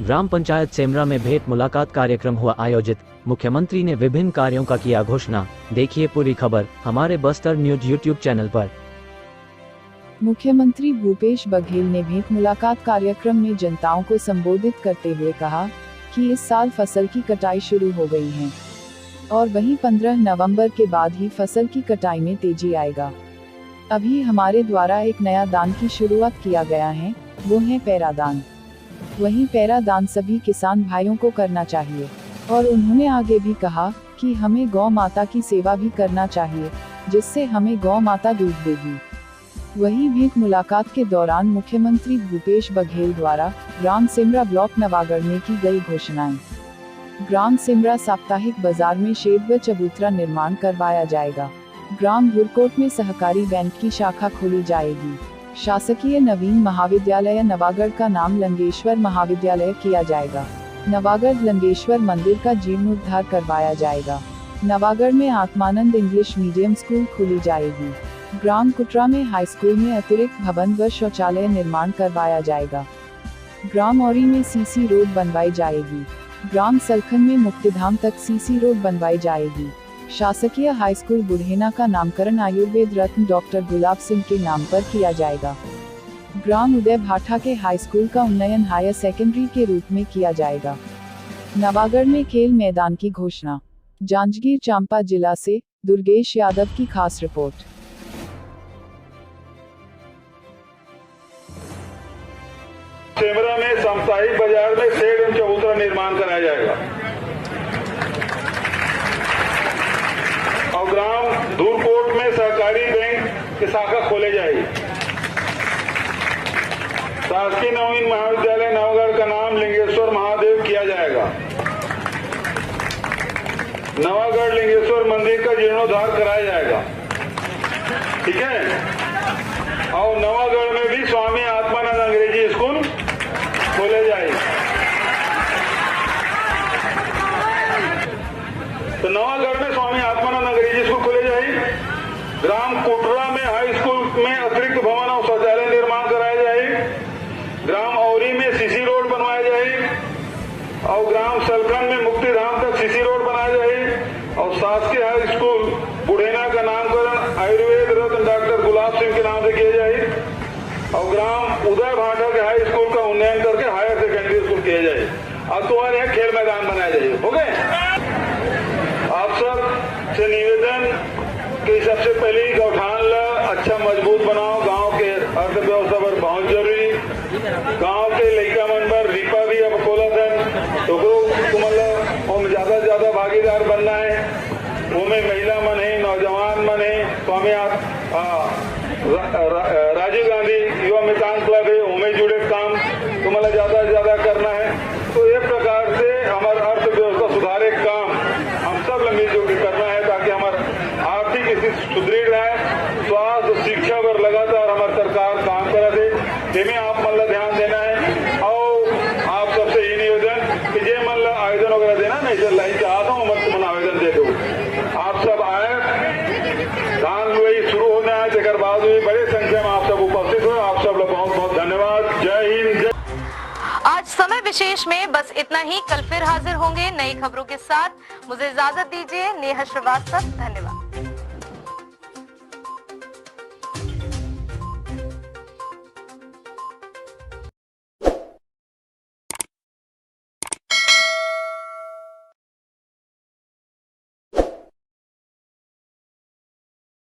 ग्राम पंचायत सेमरा में भेंट मुलाकात कार्यक्रम हुआ आयोजित। मुख्यमंत्री ने विभिन्न कार्यों का किया घोषणा। देखिए पूरी खबर हमारे बस्तर न्यूज यूट्यूब चैनल पर। मुख्यमंत्री भूपेश बघेल ने भेंट मुलाकात कार्यक्रम में जनताओं को संबोधित करते हुए कहा कि इस साल फसल की कटाई शुरू हो गई है और वहीं 15 नवंबर के बाद ही फसल की कटाई में तेजी आएगा। अभी हमारे द्वारा एक नया दान की शुरुआत किया गया है, वो है पैरादान। वहीं पैरादान सभी किसान भाइयों को करना चाहिए और उन्होंने आगे भी कहा कि हमें गौ माता की सेवा भी करना चाहिए, जिससे हमें गौ माता दूध देगी। वहीं भेंट मुलाकात के दौरान मुख्यमंत्री भूपेश बघेल द्वारा ग्राम सेमरा ब्लॉक नवागढ़ में की गई घोषणाएं। ग्राम सेमरा साप्ताहिक बाजार में शेड व चबूतरा निर्माण करवाया जाएगा। ग्राम भुरकोट में सहकारी बैंक की शाखा खोली जाएगी। शासकीय नवीन महाविद्यालय नवागढ़ का नाम लंगेश्वर महाविद्यालय किया जाएगा। नवागढ़ लंगेश्वर मंदिर का जीर्णोद्धार करवाया जाएगा। नवागढ़ में आत्मानंद इंग्लिश मीडियम स्कूल खोली जाएगी। ग्राम कुटरा में हाई स्कूल में अतिरिक्त भवन व शौचालय निर्माण करवाया जाएगा। ग्राम औरी में सीसी रोड बनवाई जाएगी। ग्राम सलखन में मुक्तिधाम तक सीसी रोड बनवाई जाएगी। शासकीय हाई स्कूल बुढ़ेना का नामकरण आयुर्वेद रत्न डॉक्टर गुलाब सिंह के नाम पर किया जाएगा। ग्राम उदय भाठा के हाई स्कूल का उन्नयन हायर सेकेंडरी के रूप में किया जाएगा। नवागढ़ में खेल मैदान की घोषणा। जांजगीर चांपा जिला से दुर्गेश यादव की खास रिपोर्ट। सेमरा में साप्ताहिक बाजार में शेड एवं चबूतरा निर्माण कराया जाएगा और ग्राम धूरकोट में सहकारी बैंक की शाखा खोले जाएगी। शासकीय नवीन महाविद्यालय नवागढ़ का नाम लिंगेश्वर महादेव किया जाएगा। नवागढ़ लिंगेश्वर मंदिर का जीर्णोद्धार कराया जाएगा। ठीक है। और नवागढ़ में भी स्वामी आत्मानंद अंग्रेजी स्कूल खोले जाए। तो नवागढ़ में स्वामी आत्मानंद अंग्रेजी स्कूल खोले जाए। ग्राम कोटरा में हाई स्कूल में अतिरिक्त भवन और शौचालय निर्माण कराया जाए। ग्राम औरी में सीसी रोड बनवाया जाए और ग्राम सलखन में मुक्तिधाम तक सीसी रोड बनाया जाए और शासकीय हाई स्कूल बुढ़ेना का नामकरण आयुर्वेद रत्न डॉक्टर गुलाब सिंह के नाम से किया जाए और ग्राम उदय भाठा के हाई स्कूल का उन्नयन करके हायर सेकेंडरी स्कूल किया जाए। अब तुम्हारे यहाँ खेल मैदान बनाया जाए। हो गए। आप सब से निवेदन कि सबसे पहले गौठान ला अच्छा मजबूत बनाओ। गांव के अर्थव्यवस्था पर बहुत जरूरी। गांव के लड़का मन पर रिपा भी अब खोला था तो तुम्हारा ज्यादा से ज्यादा भागीदार बनना है। उनमें महिला मन है, नौजवान मन है। स्वामी राजीव गांधी युवा मितान क्लब है, उनमें जुड़े काम तुम्हारा ज्यादा से ज्यादा करना है। तो एक प्रकार से हमारा अर्थव्यवस्था सुधारे काम हम सब मिलजुल के करना है ताकि हमारा आर्थिक स्थिति सुदृढ़ रहे। स्वास्थ्य शिक्षा पर लगातार हमारी सरकार काम करा दे, जिसमें आप मतलब ध्यान देना है। और आप सबसे ये निवेदन कि जे मतलब आवेदन वगैरह देना नहीं चल रहा है, चाहता हूँ मत मन आवेदन दे दो। आप सब आए, धान लुआई शुरू होना है, जगह बाद भी बड़े संख्या में आप सब उपस्थित हो। आप सब लोग बहुत बहुत धन्यवाद। जय हिंद। आज समय विशेष में बस इतना ही। कल फिर हाजिर होंगे नई खबरों के साथ। मुझे इजाजत दीजिए। नेहा श्रीवास्तव, धन्यवाद।